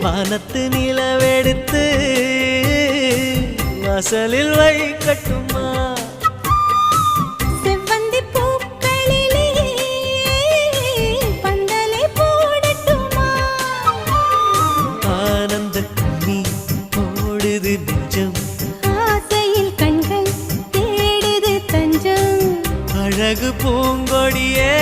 வானத்து நிலவெடுத்து வாசலில் வைக்கட்டுமா செவ்வந்தி பூக்களிலே பந்தலை போடட்டுமா ஆனந்த கண்ணீர் ஓடுது நெஞ்சம் ஆசையில் கண்கள் தேடுது தஞ்சம் அழகு பூங்கொடியே